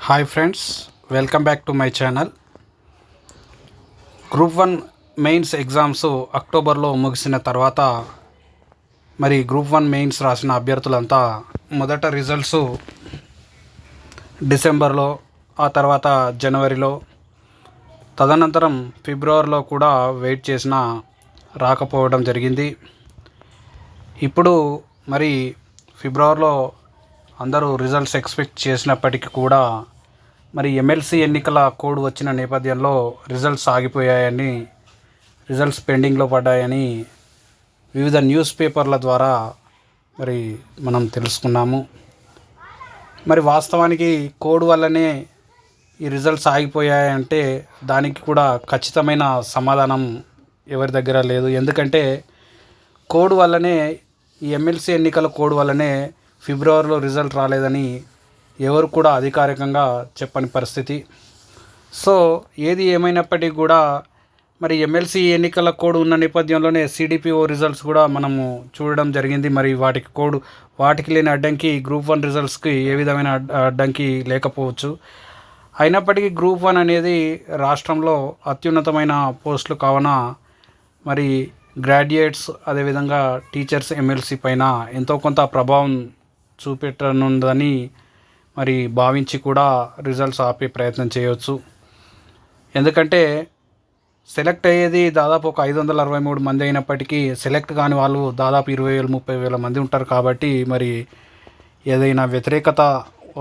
Hi friends, welcome back to my channel. Group 1 mains exams అక్టోబర్లో ముగిసిన తర్వాత మరి గ్రూప్ 1 మెయిన్స్ రాసిన అభ్యర్థులంతా మొదట రిజల్ట్స్ డిసెంబర్లో, ఆ తర్వాత జనవరిలో, తదనంతరం ఫిబ్రవరిలో కూడా వెయిట్ చేసినా రాకపోవడం జరిగింది. ఇప్పుడు మరి ఫిబ్రవరిలో అందరూ రిజల్ట్స్ ఎక్స్పెక్ట్ చేసినప్పటికీ కూడా మరి ఎమ్మెల్సీ ఎన్నికల కోడ్ వచ్చిన నేపథ్యంలో రిజల్ట్స్ ఆగిపోయాయని, రిజల్ట్స్ పెండింగ్లో పడ్డాయని వివిధ న్యూస్ పేపర్ల ద్వారా మరి మనం తెలుసుకున్నాము. మరి వాస్తవానికి కోడ్ వల్లనే ఈ రిజల్ట్స్ ఆగిపోయాయంటే దానికి కూడా ఖచ్చితమైన సమాధానం ఎవరి దగ్గర లేదు. ఎందుకంటే కోడ్ వల్లనే, ఈ ఎమ్మెల్సీ ఎన్నికల కోడ్ వల్లనే ఫిబ్రవరిలో రిజల్ట్ రాలేదని ఎవరు కూడా అధికారికంగా చెప్పని పరిస్థితి. సో ఏది ఏమైనప్పటికీ కూడా మరి ఎమ్మెల్సీ ఎన్నికల కోడ్ ఉన్న నేపథ్యంలోనే సిడిపిఓ రిజల్ట్స్ కూడా మనము చూడడం జరిగింది. మరి వాటికి లేని అడ్డంకి గ్రూప్ 1 రిజల్ట్స్కి ఏ విధమైన అడ్డంకి లేకపోవచ్చు. అయినప్పటికీ గ్రూప్ 1 అనేది రాష్ట్రంలో అత్యున్నతమైన పోస్టులు కావున మరి గ్రాడ్యుయేట్స్, అదేవిధంగా టీచర్స్ ఎమ్మెల్సీ పైన ఎంతో కొంత ప్రభావం చూపెట్టనుందని మరి భావించి కూడా రిజల్ట్స్ ఆపే ప్రయత్నం చేయవచ్చు. ఎందుకంటే సెలెక్ట్ అయ్యేది దాదాపు ఒక 563 మంది అయినప్పటికీ సెలెక్ట్ కాని వాళ్ళు దాదాపు 20,000-30,000 మంది ఉంటారు. కాబట్టి మరి ఏదైనా వ్యతిరేకత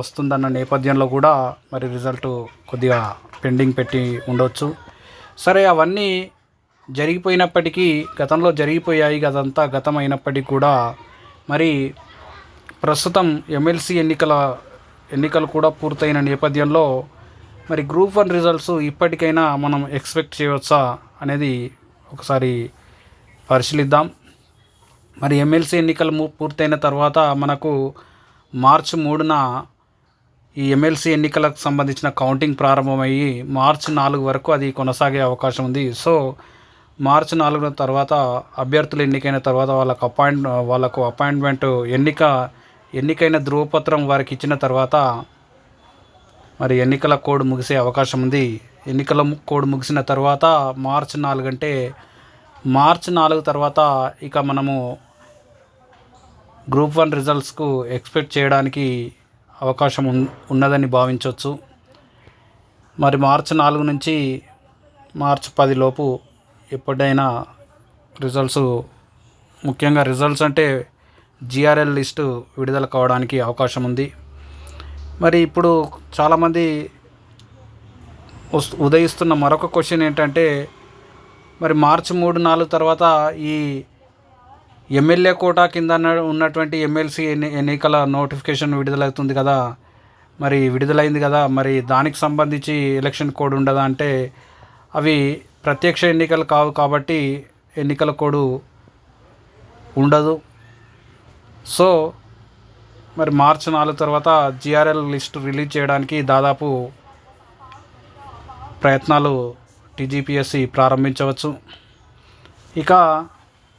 వస్తుందన్న నేపథ్యంలో కూడా మరి రిజల్ట్ కొద్దిగా పెండింగ్ పెట్టి ఉండొచ్చు. సరే, అవన్నీ జరిగిపోయినప్పటికీ, గతంలో జరిగిపోయాయి, అదంతా గతం అయినప్పటికీ కూడా మరి ప్రస్తుతం ఎమ్మెల్సీ ఎన్నికలు కూడా పూర్తయిన నేపథ్యంలో మరి గ్రూప్ 1 రిజల్ట్స్ ఇప్పటికైనా మనం ఎక్స్పెక్ట్ చేయవచ్చా అనేది ఒకసారి పరిశీలిద్దాం. మరి ఎమ్మెల్సీ ఎన్నికలు పూర్తయిన తర్వాత మనకు మార్చి 3న ఈ ఎమ్మెల్సీ ఎన్నికలకు సంబంధించిన కౌంటింగ్ ప్రారంభమయ్యి మార్చి 4 వరకు అది కొనసాగే అవకాశం ఉంది. సో మార్చి 4 తర్వాత అభ్యర్థులు ఎన్నికైన తర్వాత వాళ్ళకు అపాయింట్మెంట్ ఎన్నికైన ధృవపత్రం వారికి ఇచ్చిన తర్వాత మరి ఎన్నికల కోడ్ ముగిసే అవకాశం ఉంది. ఎన్నికల కోడ్ ముగిసిన తర్వాత మార్చి 4 అంటే మార్చి 4 తర్వాత ఇక మనము గ్రూప్ 1 రిజల్ట్స్కు ఎక్స్పెక్ట్ చేయడానికి అవకాశం ఉన్నదని భావించవచ్చు. మరి మార్చి 4 నుంచి మార్చి 10 లోపు ఎప్పుడైనా రిజల్ట్స్, ముఖ్యంగా రిజల్ట్స్ అంటే జిఆర్ఎల్ లిస్టు విడుదల కావడానికి అవకాశం ఉంది. మరి ఇప్పుడు చాలామంది ఉదయిస్తున్న మరొక క్వశ్చన్ ఏంటంటే, మరి మార్చి 3-4 తర్వాత ఈ ఎమ్మెల్యే కోటా కింద ఉన్నటువంటి ఎమ్మెల్సీ ఎన్నికల నోటిఫికేషన్ విడుదలవుతుంది కదా, మరి విడుదలైంది కదా, మరి దానికి సంబంధించి ఎలక్షన్ కోడ్ ఉండదా అంటే అవి ప్రత్యక్ష ఎన్నికలు కావు కాబట్టి ఎన్నికల కోడ్ ఉండదు. సో మరి మార్చి 4 తర్వాత జిఆర్ఎల్ లిస్ట్ రిలీజ్ చేయడానికి దాదాపు ప్రయత్నాలు టీజీపీఎస్సీ ప్రారంభించవచ్చు. ఇక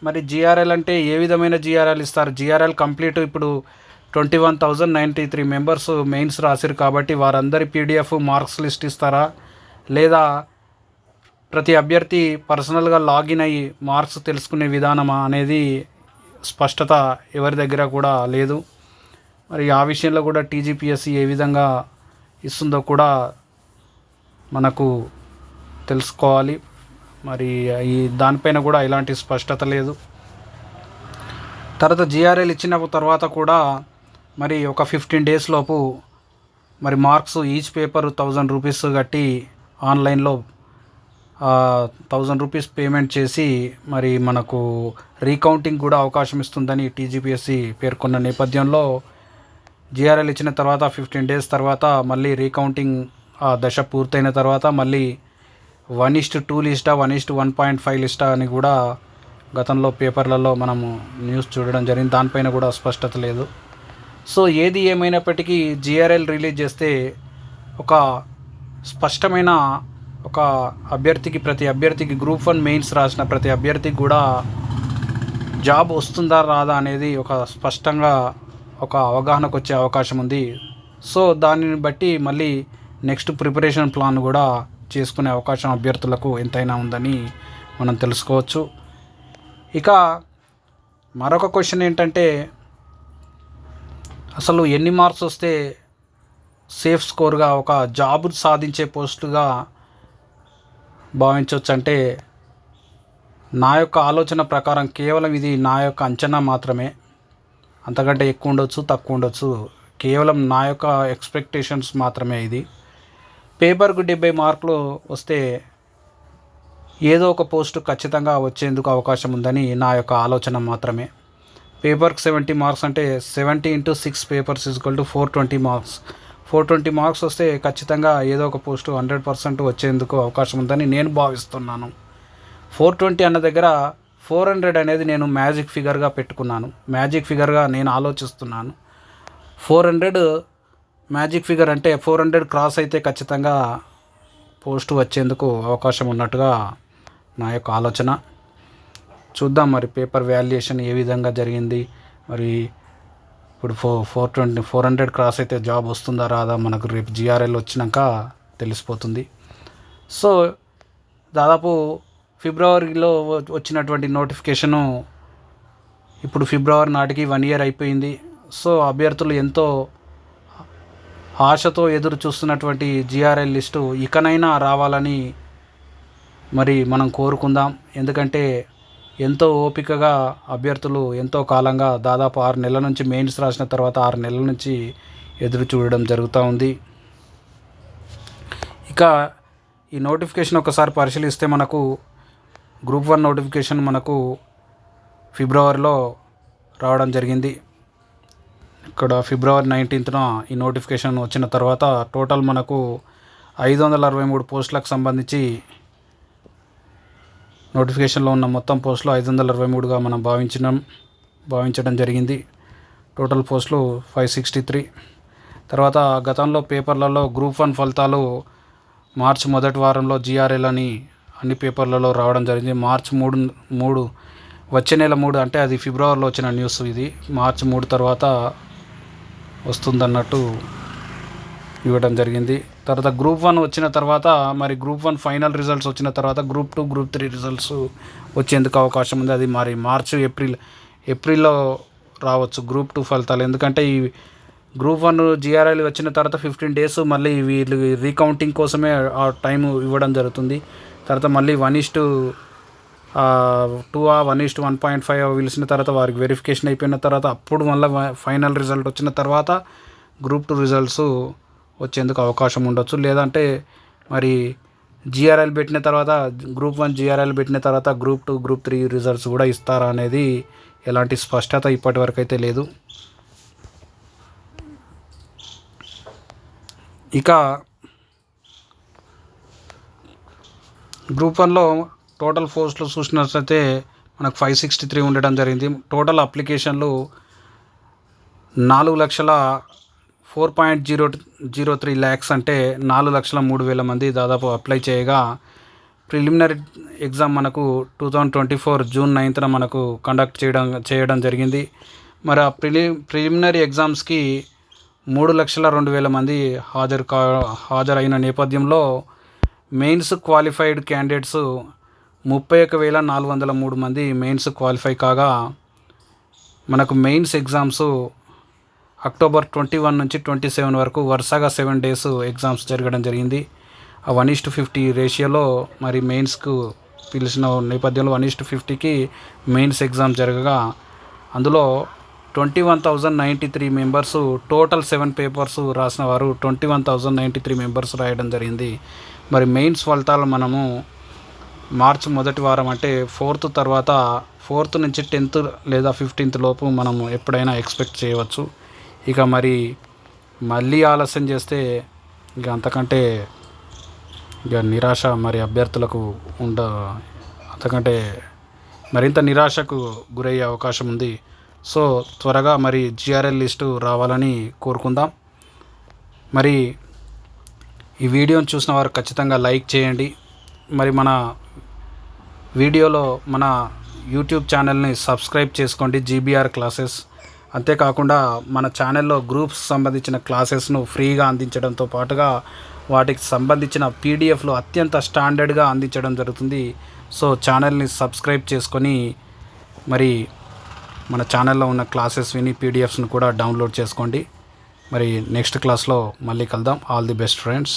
మరి జిఆర్ఎల్ అంటే ఏ విధమైన జిఆర్ఎల్ ఇస్తారు? జిఆర్ఎల్ కంప్లీట్ ఇప్పుడు 21,093 మెంబర్స్ మెయిన్స్ రాశారు కాబట్టి వారందరి పీడిఎఫ్ మార్క్స్ లిస్ట్ ఇస్తారా, లేదా ప్రతి అభ్యర్థి పర్సనల్గా లాగిన్ అయ్యి మార్క్స్ తెలుసుకునే విధానమా అనేది స్పష్టత ఎవరి దగ్గర కూడా లేదు. మరి ఆ విషయంలో కూడా టీజీపీఎస్సీ ఏ విధంగా ఇస్తుందో కూడా మనకు తెలుసుకోవాలి. మరి దానిపైన కూడా ఎలాంటి స్పష్టత లేదు. తర్వాత జిఆర్ఎల్ ఇచ్చిన తర్వాత కూడా మరి ఒక 15 డేస్ లోపు మరి మార్క్స్ ఈచ్ పేపర్ 1,000 రూపీస్ కట్టి ఆన్లైన్లో 1,000 రూపీస్ పేమెంట్ చేసి మరి మనకు రీకౌంటింగ్ కూడా అవకాశం ఇస్తుందని టీజీపీఎస్సీ పేర్కొన్న నేపథ్యంలో జిఆర్ఎల్ ఇచ్చిన తర్వాత 15 డేస్ తర్వాత మళ్ళీ రీకౌంటింగ్ ఆ దశ పూర్తయిన తర్వాత మళ్ళీ 1:2 లిస్టా, 1:1.5 లిస్టా అని కూడా గతంలో పేపర్లలో మనము న్యూస్ చూడడం జరిగింది. దానిపైన కూడా స్పష్టత లేదు. సో ఏది ఏమైనప్పటికీ జిఆర్ఎల్ రిలీజ్ చేస్తే ఒక స్పష్టమైన ఒక ప్రతి అభ్యర్థికి గ్రూప్ 1 మెయిన్స్ రాసిన ప్రతి అభ్యర్థికి కూడా జాబ్ వస్తుందా రాదా అనేది ఒక స్పష్టంగా ఒక అవగాహనకు వచ్చే అవకాశం ఉంది. సో దానిని బట్టి మళ్ళీ నెక్స్ట్ ప్రిపరేషన్ ప్లాన్ కూడా చేసుకునే అవకాశం అభ్యర్థులకు ఎంతైనా ఉందని మనం తెలుసుకోవచ్చు. ఇక మరొక క్వశ్చన్ ఏంటంటే, అసలు ఎన్ని మార్క్స్ వస్తే సేఫ్ స్కోర్గా ఒక జాబ్ సాధించే పోస్టుగా భావించవచ్చు అంటే, నా యొక్క ఆలోచన ప్రకారం కేవలం ఇది నా యొక్క అంచనా మాత్రమే. అంతకంటే ఎక్కువ ఉండొచ్చు, తక్కువ ఉండొచ్చు. కేవలం నా యొక్క ఎక్స్పెక్టేషన్స్ మాత్రమే ఇది. పేపర్కు 70 మార్కులు వస్తే ఏదో ఒక పోస్టు ఖచ్చితంగా వచ్చేందుకు అవకాశం ఉందని నా యొక్క ఆలోచన మాత్రమే. పేపర్కి 70 మార్క్స్ అంటే 70 × 6 పేపర్స్ = 420 మార్క్స్. 420 మార్క్స్ వస్తే ఖచ్చితంగా ఏదో ఒక పోస్టు 100% వచ్చేందుకు అవకాశం ఉందని నేను భావిస్తున్నాను. 420 అన్న దగ్గర 400 అనేది నేను మ్యాజిక్ ఫిగర్గా పెట్టుకున్నాను. మ్యాజిక్ ఫిగర్గా నేను ఆలోచిస్తున్నాను. 400 మ్యాజిక్ ఫిగర్ అంటే 400 క్రాస్ అయితే ఖచ్చితంగా పోస్టు వచ్చేందుకు అవకాశం ఉన్నట్టుగా నా యొక్క ఆలోచన. చూద్దాం మరి పేపర్ వాల్యుయేషన్ ఏ విధంగా జరిగింది. మరి ఇప్పుడు 400 క్రాస్ అయితే జాబ్ వస్తుందా రాదా మనకు రేపు జిఆర్ఎల్ వచ్చినాక తెలిసిపోతుంది. సో దాదాపు ఫిబ్రవరిలో వచ్చినటువంటి నోటిఫికేషను ఇప్పుడు ఫిబ్రవరి నాటికి 1 ఇయర్ అయిపోయింది. సో అభ్యర్థులు ఎంతో ఆశతో ఎదురు చూస్తున్నటువంటి జిఆర్ఎల్ లిస్టు ఇకనైనా రావాలని మరి మనం కోరుకుందాం. ఎందుకంటే ఎంతో ఓపికగా అభ్యర్థులు ఎంతో కాలంగా దాదాపు 6 నెలల నుంచి మెయిన్స్ రాసిన తర్వాత 6 నెలల నుంచి ఎదురు చూడడం జరుగుతూ ఉంది. ఇక ఈ నోటిఫికేషన్ ఒకసారి పరిశీలిస్తే మనకు గ్రూప్ 1 నోటిఫికేషన్ మనకు ఫిబ్రవరిలో రావడం జరిగింది. ఇక్కడ ఫిబ్రవరి 19న ఈ నోటిఫికేషన్ వచ్చిన తర్వాత టోటల్ మనకు 563 పోస్టులకు సంబంధించి నోటిఫికేషన్లో ఉన్న మొత్తం పోస్టులు 563గా మనం భావించడం జరిగింది. టోటల్ పోస్టులు 563. తర్వాత గతంలో పేపర్లలో గ్రూప్ 1 ఫలితాలు మార్చి మొదటి వారంలో జిఆర్ఎల్ అని అన్ని పేపర్లలో రావడం జరిగింది. మార్చి 3 వచ్చే నెల 3 అంటే అది ఫిబ్రవరిలో వచ్చిన న్యూస్. ఇది మార్చి 3 తర్వాత వస్తుందన్నట్టు ఇవ్వడం జరిగింది. తర్వాత గ్రూప్ 1 వచ్చిన తర్వాత మరి గ్రూప్ 1 ఫైనల్ రిజల్ట్స్ వచ్చిన తర్వాత గ్రూప్ 2, గ్రూప్ 3 రిజల్ట్స్ వచ్చేందుకు అవకాశం ఉంది. అది మరి మార్చి ఏప్రిల్లో రావచ్చు గ్రూప్ 2 ఫలితాలు. ఎందుకంటే ఈ గ్రూప్ 1 జిఆర్ఎల్ వచ్చిన తర్వాత 15 days మళ్ళీ వీళ్ళు రీకౌంటింగ్ కోసమే ఆ టైం ఇవ్వడం జరుగుతుంది. తర్వాత మళ్ళీ 1:2 1:1.5 పిలిచిన తర్వాత వారికి వెరిఫికేషన్ అయిపోయిన తర్వాత అప్పుడు మళ్ళీ ఫైనల్ రిజల్ట్ వచ్చిన తర్వాత గ్రూప్ 2 రిజల్ట్స్ వచ్చేందుకు అవకాశం ఉండొచ్చు. లేదంటే మరి జిఆర్ఎల్ పెట్టిన తర్వాత గ్రూప్ 1 జిఆర్ఎల్ పెట్టిన తర్వాత గ్రూప్ 2, గ్రూప్ 3 రిజల్ట్స్ కూడా ఇస్తారా అనేది ఎలాంటి స్పష్టత ఇప్పటి వరకు అయితే లేదు. ఇక గ్రూప్ 1లో టోటల్ పోస్టులు చూసినట్లయితే మనకు 563 ఉండడం జరిగింది. టోటల్ అప్లికేషన్లు 4,04.03 lakhs అంటే 4,03,000 మంది దాదాపు అప్లై చేయగా, ప్రిలిమినరీ ఎగ్జామ్ మనకు 2024 జూన్ 9న మనకు కండక్ట్ చేయడం జరిగింది. మరి ఆ ప్రిలిమినరీ ఎగ్జామ్స్కి 3,02,000 మంది హాజరైన నేపథ్యంలో మెయిన్స్ క్వాలిఫైడ్ క్యాండిడేట్స్ 31,403 మంది మెయిన్స్ క్వాలిఫై కాగా, మనకు మెయిన్స్ ఎగ్జామ్స్ అక్టోబర్ 21 నుంచి 27 వరకు వరుసగా 7 days ఎగ్జామ్స్ జరగడం జరిగింది. ఆ 1:50 రేషియోలో మరి మెయిన్స్కు పిలిచిన నేపథ్యంలో 1:50కి మెయిన్స్ ఎగ్జామ్ జరగగా, అందులో 21,093 మెంబర్స్ టోటల్ 7 పేపర్స్ రాసిన వారు 21,093 మెంబర్స్ రాయడం జరిగింది. మరి మెయిన్స్ ఫలితాలు మనము మార్చి మొదటి వారం అంటే 4th తర్వాత 4th నుంచి 10th లేదా 15th లోపు మనము ఎప్పుడైనా ఎక్స్పెక్ట్ చేయవచ్చు. ఇక మరి మళ్ళీ ఆలస్యం చేస్తే ఇక అంతకంటే ఇక నిరాశ మరి అభ్యర్థులకు అంతకంటే మరింత నిరాశకు గురయ్యే అవకాశం ఉంది. సో త్వరగా మరి జిఆర్ఎల్ లిస్టు రావాలని కోరుకుందాం. మరి ఈ వీడియోని చూసిన వారు ఖచ్చితంగా లైక్ చేయండి. మరి మన వీడియోలో మన యూట్యూబ్ ఛానల్ని సబ్స్క్రైబ్ చేసుకోండి, జీబీఆర్ క్లాసెస్. అంతేకాకుండా మన ఛానల్లో గ్రూప్స్ సంబంధించిన క్లాసెస్ను ఫ్రీగా అందించడంతో పాటుగా వాటికి సంబంధించిన పీడిఎఫ్లు అత్యంత స్టాండర్డ్గా అందించడం జరుగుతుంది. సో ఛానల్ని సబ్స్క్రైబ్ చేసుకొని మరి మన ఛానల్లో ఉన్న క్లాసెస్ విని పీడిఎఫ్స్ను కూడా డౌన్లోడ్ చేసుకోండి. మరి నెక్స్ట్ క్లాస్లో మళ్ళీ కలుద్దాం. All the best friends.